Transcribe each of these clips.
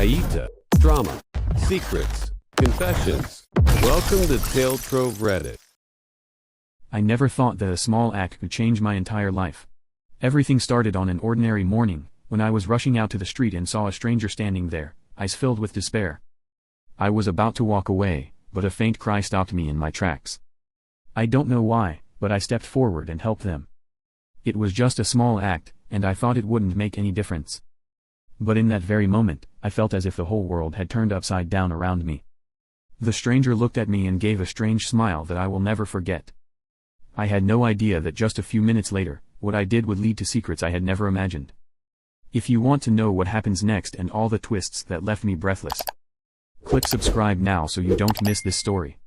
AITA, drama, secrets, confessions. Welcome to Trove Reddit. I never thought that a small act could change my entire life. Everything started on an ordinary morning, when I was rushing out to the street and saw a stranger standing there, eyes filled with despair. I was about to walk away, but a faint cry stopped me in my tracks. I don't know why, but I stepped forward and helped them. It was just a small act, and I thought it wouldn't make any difference. But in that very moment, I felt as if the whole world had turned upside down around me. The stranger looked at me and gave a strange smile that I will never forget. I had no idea that just a few minutes later, what I did would lead to secrets I had never imagined. If you want to know what happens next and all the twists that left me breathless, click subscribe now so you don't miss this story.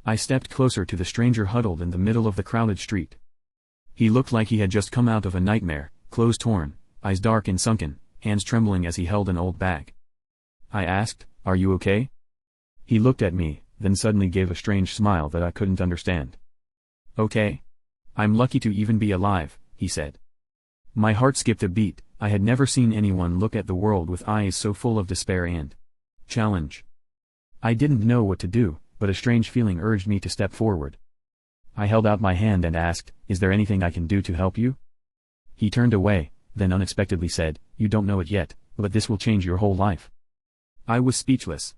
I stepped closer to the stranger huddled in the middle of the crowded street. He looked like he had just come out of a nightmare, clothes torn, eyes dark and sunken, hands trembling as he held an old bag. I asked, "Are you okay?" He looked at me, then suddenly gave a strange smile that I couldn't understand. "Okay? I'm lucky to even be alive," he said. My heart skipped a beat. I had never seen anyone look at the world with eyes so full of despair and challenge. I didn't know what to do, but a strange feeling urged me to step forward. I held out my hand and asked, "Is there anything I can do to help you?" He turned away, then unexpectedly said, "You don't know it yet, but this will change your whole life." I was speechless.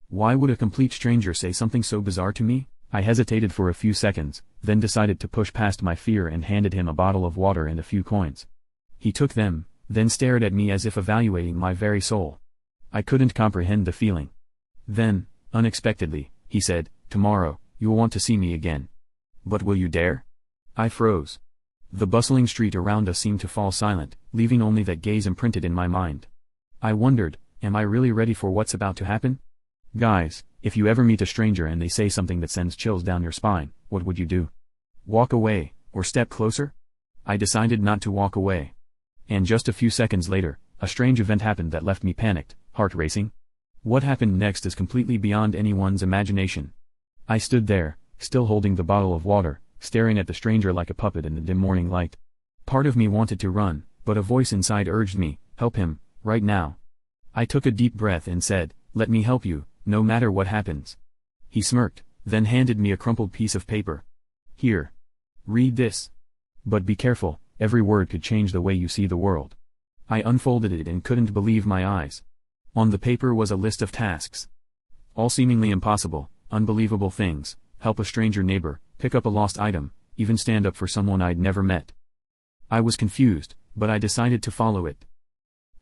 Why would a complete stranger say something so bizarre to me? I hesitated for a few seconds, then decided to push past my fear and handed him a bottle of water and a few coins. He took them, then stared at me as if evaluating my very soul. I couldn't comprehend the feeling. Then, unexpectedly, he said, "Tomorrow, you'll want to see me again. But will you dare?" I froze. The bustling street around us seemed to fall silent, leaving only that gaze imprinted in my mind. I wondered, am I really ready for what's about to happen? Guys, if you ever meet a stranger and they say something that sends chills down your spine, what would you do? Walk away, or step closer? I decided not to walk away. And just a few seconds later, a strange event happened that left me panicked, heart racing. What happened next is completely beyond anyone's imagination. I stood there, still holding the bottle of water, staring at the stranger like a puppet in the dim morning light. Part of me wanted to run, but a voice inside urged me, "Help him, right now." I took a deep breath and said, "Let me help you, no matter what happens." He smirked, then handed me a crumpled piece of paper. "Here. Read this. But be careful, every word could change the way you see the world." I unfolded it and couldn't believe my eyes. On the paper was a list of tasks. All seemingly impossible, unbelievable things: help a stranger neighbor, pick up a lost item, even stand up for someone I'd never met. I was confused, but I decided to follow it.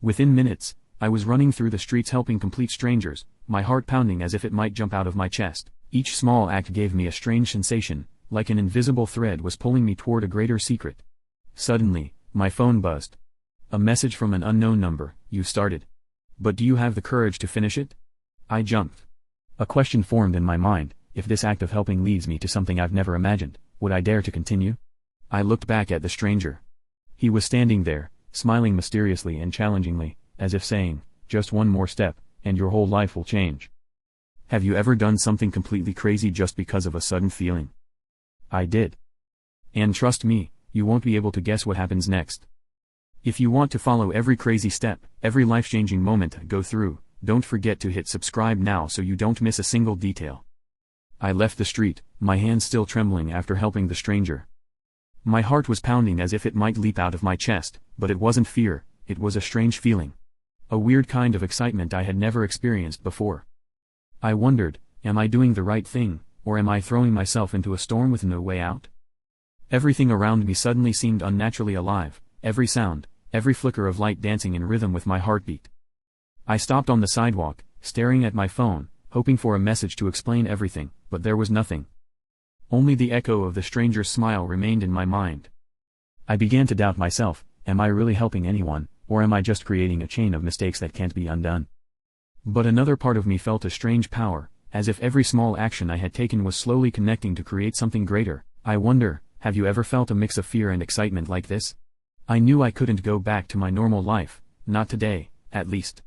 Within minutes, I was running through the streets helping complete strangers, my heart pounding as if it might jump out of my chest. Each small act gave me a strange sensation, like an invisible thread was pulling me toward a greater secret. Suddenly, my phone buzzed. A message from an unknown number: "You started. But do you have the courage to finish it?" I jumped. A question formed in my mind: if this act of helping leads me to something I've never imagined, would I dare to continue? I looked back at the stranger. He was standing there, smiling mysteriously and challengingly, as if saying, "Just one more step, and your whole life will change." Have you ever done something completely crazy just because of a sudden feeling? I did. And trust me, you won't be able to guess what happens next. If you want to follow every crazy step, every life-changing moment I go through, don't forget to hit subscribe now so you don't miss a single detail. I left the street, my hands still trembling after helping the stranger. My heart was pounding as if it might leap out of my chest, but it wasn't fear, it was a strange feeling. A weird kind of excitement I had never experienced before. I wondered, am I doing the right thing, or am I throwing myself into a storm with no way out? Everything around me suddenly seemed unnaturally alive, every sound, every flicker of light dancing in rhythm with my heartbeat. I stopped on the sidewalk, staring at my phone, hoping for a message to explain everything, but there was nothing. Only the echo of the stranger's smile remained in my mind. I began to doubt myself: am I really helping anyone, or am I just creating a chain of mistakes that can't be undone? But another part of me felt a strange power, as if every small action I had taken was slowly connecting to create something greater. I wonder, have you ever felt a mix of fear and excitement like this? I knew I couldn't go back to my normal life, not today, at least.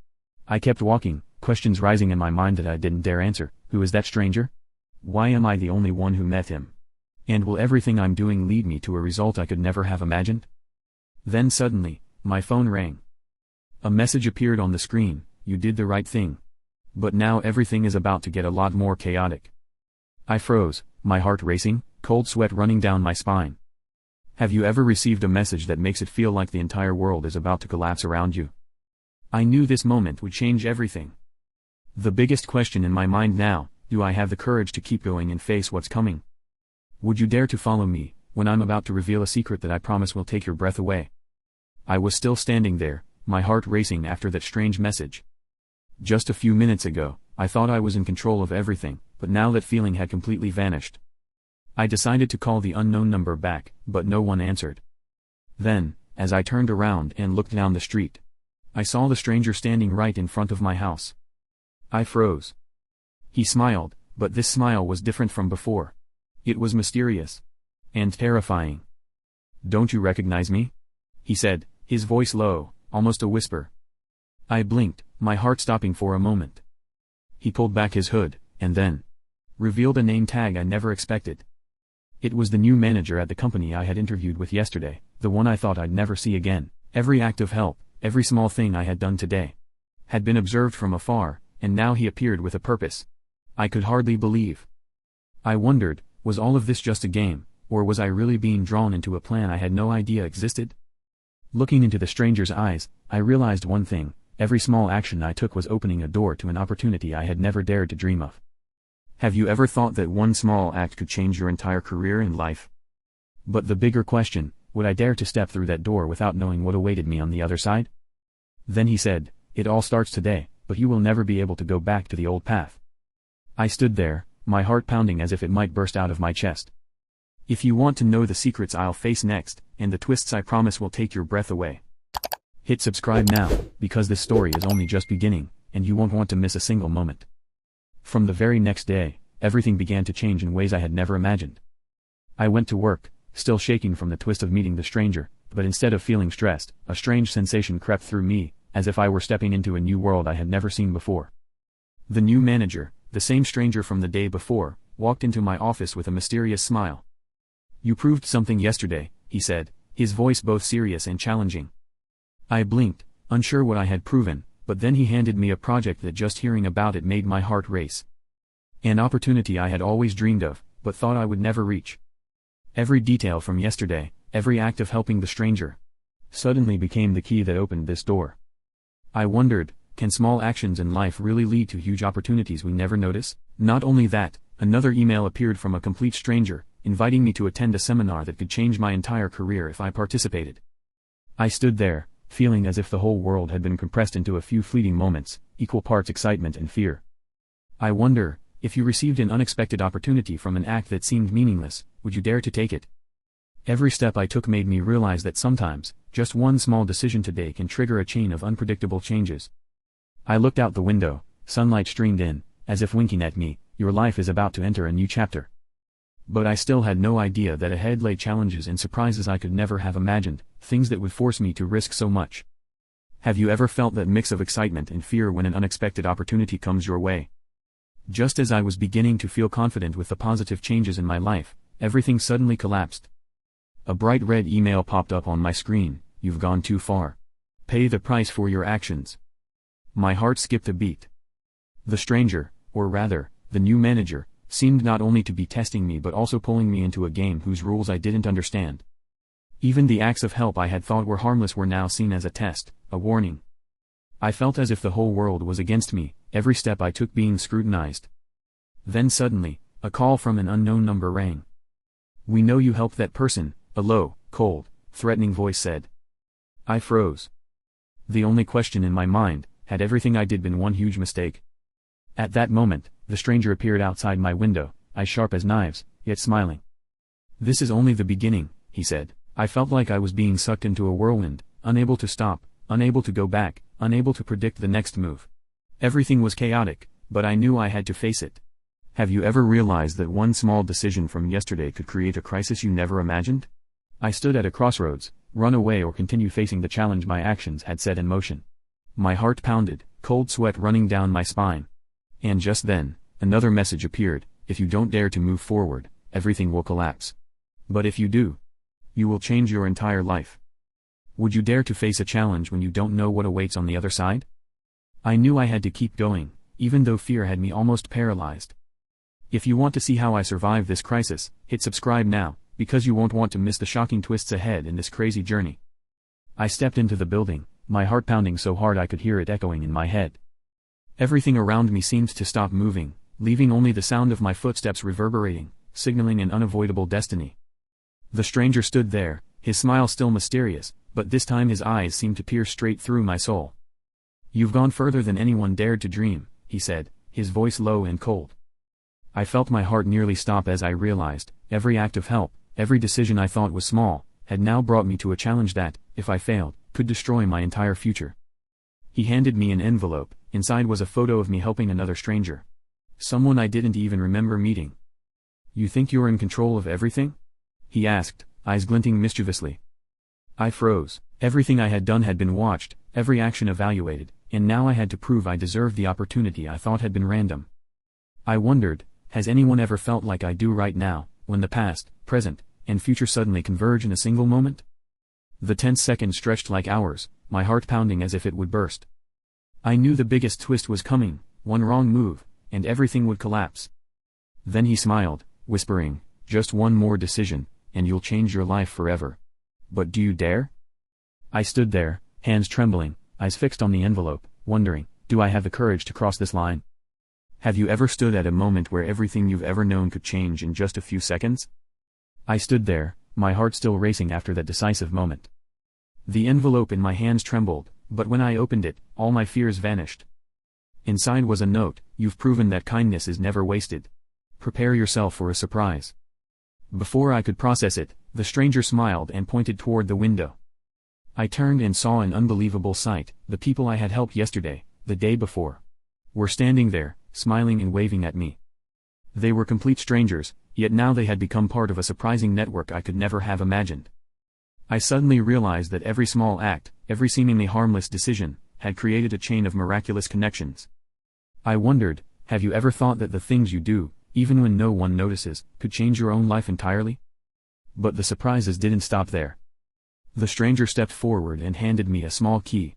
I kept walking, questions rising in my mind that I didn't dare answer. Who is that stranger? Why am I the only one who met him? And will everything I'm doing lead me to a result I could never have imagined? Then suddenly, my phone rang. A message appeared on the screen: you did the right thing. But now everything is about to get a lot more chaotic. I froze, my heart racing, cold sweat running down my spine. Have you ever received a message that makes it feel like the entire world is about to collapse around you? I knew this moment would change everything. The biggest question in my mind now, do I have the courage to keep going and face what's coming? Would you dare to follow me, when I'm about to reveal a secret that I promise will take your breath away? I was still standing there, my heart racing after that strange message. Just a few minutes ago, I thought I was in control of everything, but now that feeling had completely vanished. I decided to call the unknown number back, but no one answered. Then, as I turned around and looked down the street, I saw the stranger standing right in front of my house. I froze. He smiled, but this smile was different from before. It was mysterious and terrifying. "Don't you recognize me?" he said, his voice low, almost a whisper. I blinked, my heart stopping for a moment. He pulled back his hood, and then revealed a name tag I never expected. It was the new manager at the company I had interviewed with yesterday, the one I thought I'd never see again. Every act of help, every small thing I had done today, had been observed from afar, and now he appeared with a purpose. I could hardly believe. I wondered, was all of this just a game, or was I really being drawn into a plan I had no idea existed? Looking into the stranger's eyes, I realized one thing: every small action I took was opening a door to an opportunity I had never dared to dream of. Have you ever thought that one small act could change your entire career and life? But the bigger question, would I dare to step through that door without knowing what awaited me on the other side? Then he said, "It all starts today, but you will never be able to go back to the old path." I stood there, my heart pounding as if it might burst out of my chest. If you want to know the secrets I'll face next, and the twists I promise will take your breath away, hit subscribe now, because this story is only just beginning, and you won't want to miss a single moment. From the very next day, everything began to change in ways I had never imagined. I went to work, still shaking from the twist of meeting the stranger, but instead of feeling stressed, a strange sensation crept through me, as if I were stepping into a new world I had never seen before. The new manager, the same stranger from the day before, walked into my office with a mysterious smile. "You proved something yesterday," he said, his voice both serious and challenging. I blinked, unsure what I had proven, but then he handed me a project that just hearing about it made my heart race. An opportunity I had always dreamed of, but thought I would never reach. Every detail from yesterday, every act of helping the stranger, suddenly became the key that opened this door. I wondered, can small actions in life really lead to huge opportunities we never notice? Not only that, another email appeared from a complete stranger, inviting me to attend a seminar that could change my entire career if I participated. I stood there, feeling as if the whole world had been compressed into a few fleeting moments, equal parts excitement and fear. I wonder, if you received an unexpected opportunity from an act that seemed meaningless, would you dare to take it? Every step I took made me realize that sometimes, just one small decision today can trigger a chain of unpredictable changes. I looked out the window, sunlight streamed in, as if winking at me, "Your life is about to enter a new chapter." But I still had no idea that ahead lay challenges and surprises I could never have imagined, things that would force me to risk so much. Have you ever felt that mix of excitement and fear when an unexpected opportunity comes your way? Just as I was beginning to feel confident with the positive changes in my life, everything suddenly collapsed. A bright red email popped up on my screen: "You've gone too far. Pay the price for your actions." My heart skipped a beat. The stranger, or rather, the new manager, seemed not only to be testing me but also pulling me into a game whose rules I didn't understand. Even the acts of help I had thought were harmless were now seen as a test, a warning. I felt as if the whole world was against me, every step I took being scrutinized. Then suddenly, a call from an unknown number rang. "We know you helped that person," a low, cold, threatening voice said. I froze. The only question in my mind, had everything I did been one huge mistake? At that moment, the stranger appeared outside my window, eyes sharp as knives, yet smiling. "This is only the beginning," he said. I felt like I was being sucked into a whirlwind, unable to stop, unable to go back, unable to predict the next move. Everything was chaotic, but I knew I had to face it. Have you ever realized that one small decision from yesterday could create a crisis you never imagined? I stood at a crossroads, run away or continue facing the challenge my actions had set in motion. My heart pounded, cold sweat running down my spine. And just then, another message appeared: "If you don't dare to move forward, everything will collapse. But if you do, you will change your entire life." Would you dare to face a challenge when you don't know what awaits on the other side? I knew I had to keep going, even though fear had me almost paralyzed. If you want to see how I survived this crisis, hit subscribe now, because you won't want to miss the shocking twists ahead in this crazy journey. I stepped into the building, my heart pounding so hard I could hear it echoing in my head. Everything around me seemed to stop moving, leaving only the sound of my footsteps reverberating, signaling an unavoidable destiny. The stranger stood there, his smile still mysterious, but this time his eyes seemed to pierce straight through my soul. "You've gone further than anyone dared to dream," he said, his voice low and cold. I felt my heart nearly stop as I realized, every act of help, every decision I thought was small, had now brought me to a challenge that, if I failed, could destroy my entire future. He handed me an envelope. Inside was a photo of me helping another stranger. Someone I didn't even remember meeting. "You think you're in control of everything?" he asked, eyes glinting mischievously. I froze. Everything I had done had been watched, every action evaluated, and now I had to prove I deserved the opportunity I thought had been random. I wondered, has anyone ever felt like I do right now, when the past, present, and future suddenly converge in a single moment? The tense seconds stretched like hours, my heart pounding as if it would burst. I knew the biggest twist was coming, one wrong move, and everything would collapse. Then he smiled, whispering, "Just one more decision, and you'll change your life forever. But do you dare?" I stood there, hands trembling, eyes fixed on the envelope, wondering, do I have the courage to cross this line? Have you ever stood at a moment where everything you've ever known could change in just a few seconds? I stood there, my heart still racing after that decisive moment. The envelope in my hands trembled, but when I opened it, all my fears vanished. Inside was a note: "You've proven that kindness is never wasted. Prepare yourself for a surprise." Before I could process it, the stranger smiled and pointed toward the window. I turned and saw an unbelievable sight. The people I had helped yesterday, the day before, were standing there, smiling and waving at me. They were complete strangers, yet now they had become part of a surprising network I could never have imagined. I suddenly realized that every small act, every seemingly harmless decision, had created a chain of miraculous connections. I wondered, have you ever thought that the things you do, even when no one notices, could change your own life entirely? But the surprises didn't stop there. The stranger stepped forward and handed me a small key.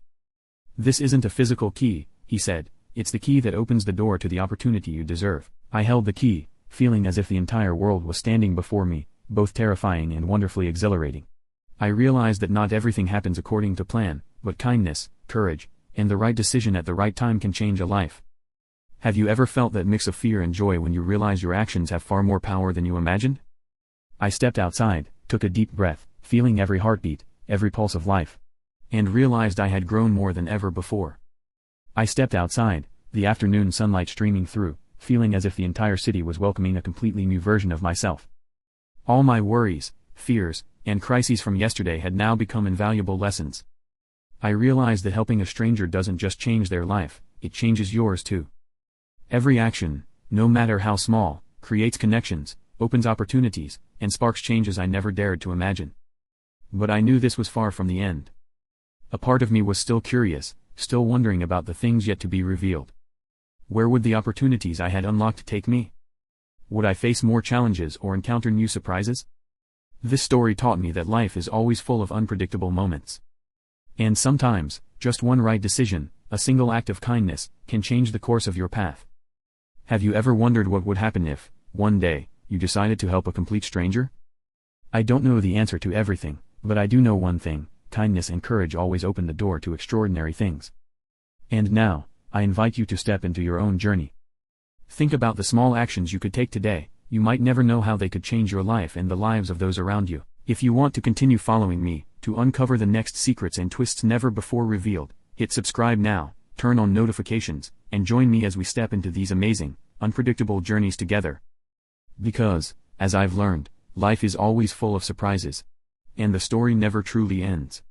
"This isn't a physical key," he said, "it's the key that opens the door to the opportunity you deserve." I held the key, feeling as if the entire world was standing before me, both terrifying and wonderfully exhilarating. I realized that not everything happens according to plan, but kindness, courage, and the right decision at the right time can change a life. Have you ever felt that mix of fear and joy when you realize your actions have far more power than you imagined? I stepped outside, took a deep breath, feeling every heartbeat, every pulse of life, and realized I had grown more than ever before. I stepped outside, the afternoon sunlight streaming through, feeling as if the entire city was welcoming a completely new version of myself. All my worries, fears, and crises from yesterday had now become invaluable lessons. I realized that helping a stranger doesn't just change their life, it changes yours too. Every action, no matter how small, creates connections, opens opportunities, and sparks changes I never dared to imagine. But I knew this was far from the end. A part of me was still curious, still wondering about the things yet to be revealed. Where would the opportunities I had unlocked take me? Would I face more challenges or encounter new surprises? This story taught me that life is always full of unpredictable moments. And sometimes, just one right decision, a single act of kindness, can change the course of your path. Have you ever wondered what would happen if, one day, you decided to help a complete stranger? I don't know the answer to everything, but I do know one thing: kindness and courage always open the door to extraordinary things. And now, I invite you to step into your own journey. Think about the small actions you could take today. You might never know how they could change your life and the lives of those around you. If you want to continue following me, to uncover the next secrets and twists never before revealed, hit subscribe now, turn on notifications, and join me as we step into these amazing, unpredictable journeys together. Because, as I've learned, life is always full of surprises. And the story never truly ends.